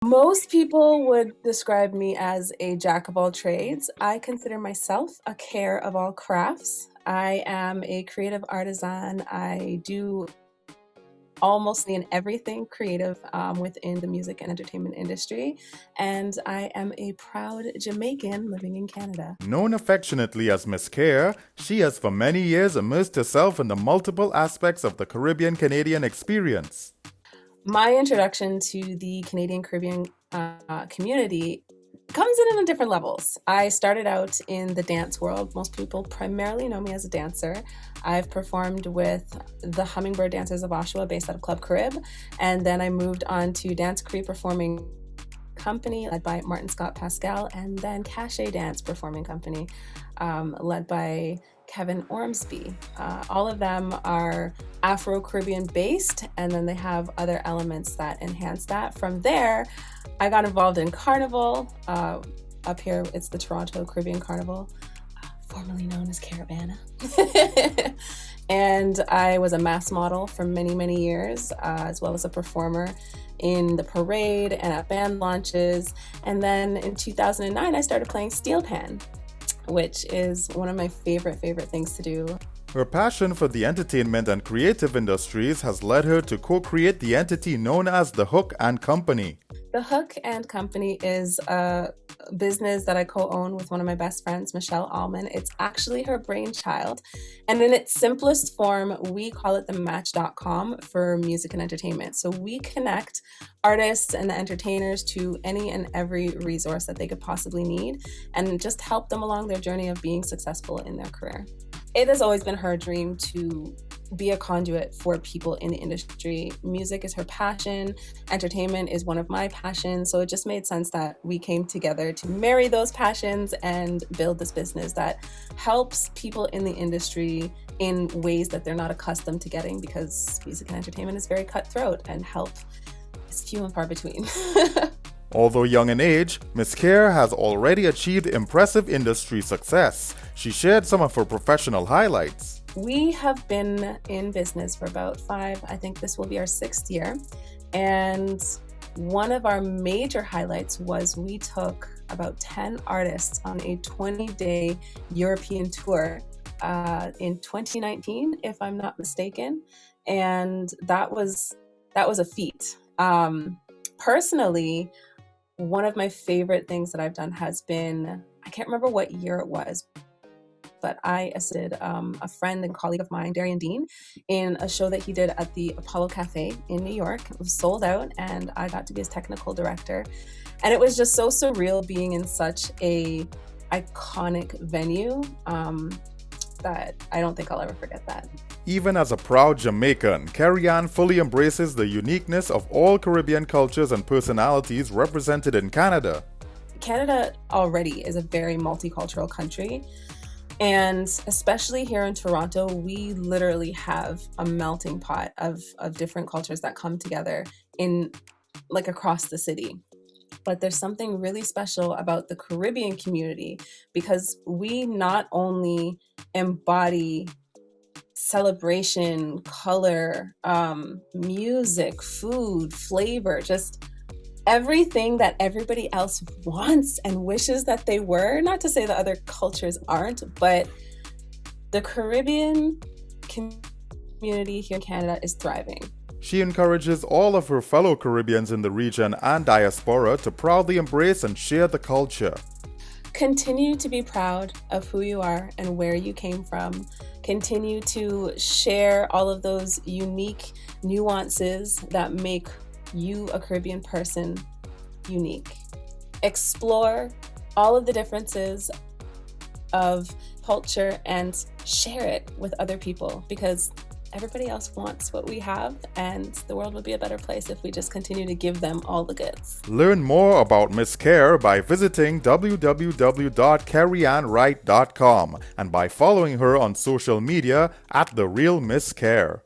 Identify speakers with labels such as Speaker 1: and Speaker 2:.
Speaker 1: Most people would describe me as a jack of all trades. I consider myself a care of all crafts. I am a creative artisan. I do almost in everything creative within the music and entertainment industry. And I am a proud Jamaican living in Canada.
Speaker 2: Known affectionately as Miss Care, she has for many years immersed herself in the multiple aspects of the Caribbean-Canadian experience.
Speaker 1: My introduction to the Canadian Caribbean community comes in on different levels. I started out in the dance world. Most people primarily know me as a dancer. I've performed with the Hummingbird Dancers of Oshawa based out of Club Carib, and then I moved on to Dance Cree Performing Company led by Martin Scott Pascal, and then Cachet Dance Performing Company led by Kevin Ormsby. All of them are Afro-Caribbean based, and then they have other elements that enhance that. From there, I got involved in Carnival. Up here, it's the Toronto Caribbean Carnival, formerly known as Caravana. And I was a mass model for many, many years, as well as a performer in the parade and at band launches. And then in 2009, I started playing steel pan, which is one of my favorite things to do.
Speaker 2: Her passion for the entertainment and creative industries has led her to co-create the entity known as The Hook and Company.
Speaker 1: The Hook and Company is a business that I co-own with one of my best friends, Michelle Allman. It's actually her brainchild. And in its simplest form, we call it the Match.com for music and entertainment. So we connect artists and the entertainers to any and every resource that they could possibly need and just help them along their journey of being successful in their career. It has always been her dream to be a conduit for people in the industry. Music is her passion. Entertainment is one of my passions. So it just made sense that we came together to marry those passions and build this business that helps people in the industry in ways that they're not accustomed to getting, because music and entertainment is very cutthroat and help is few and far between.
Speaker 2: Although young in age, Miss Care has already achieved impressive industry success. She shared some of her professional highlights.
Speaker 1: We have been in business for about I think this will be our 6th year. And one of our major highlights was we took about 10 artists on a 20-day European tour in 2019, if I'm not mistaken. And that was a feat. Personally, one of my favorite things that I've done has been, I can't remember what year it was, but I assisted a friend and colleague of mine, Darian Dean, in a show that he did at the Apollo Cafe in New York. It was sold out, and I got to be his technical director. And it was just so surreal being in such a iconic venue that I don't think I'll ever forget that.
Speaker 2: Even as a proud Jamaican, Kerry fully embraces the uniqueness of all Caribbean cultures and personalities represented in Canada.
Speaker 1: Canada already is a very multicultural country. And especially here in Toronto, we literally have a melting pot of different cultures that come together in across the city. But there's something really special about the Caribbean community, because we not only embody celebration, color, music, food, flavor, just everything that everybody else wants and wishes that they were. Not to say that other cultures aren't, but the Caribbean community here in Canada is thriving.
Speaker 2: She encourages all of her fellow Caribbeans in the region and diaspora to proudly embrace and share the culture.
Speaker 1: Continue to be proud of who you are and where you came from. Continue to share all of those unique nuances that make you, a Caribbean person, unique. Explore all of the differences of culture and share it with other people, because everybody else wants what we have, and the world would be a better place if we just continue to give them all the goods.
Speaker 2: Learn more about Miss Care by visiting www.kerryanwright.com and by following her on social media @TheRealMissCare.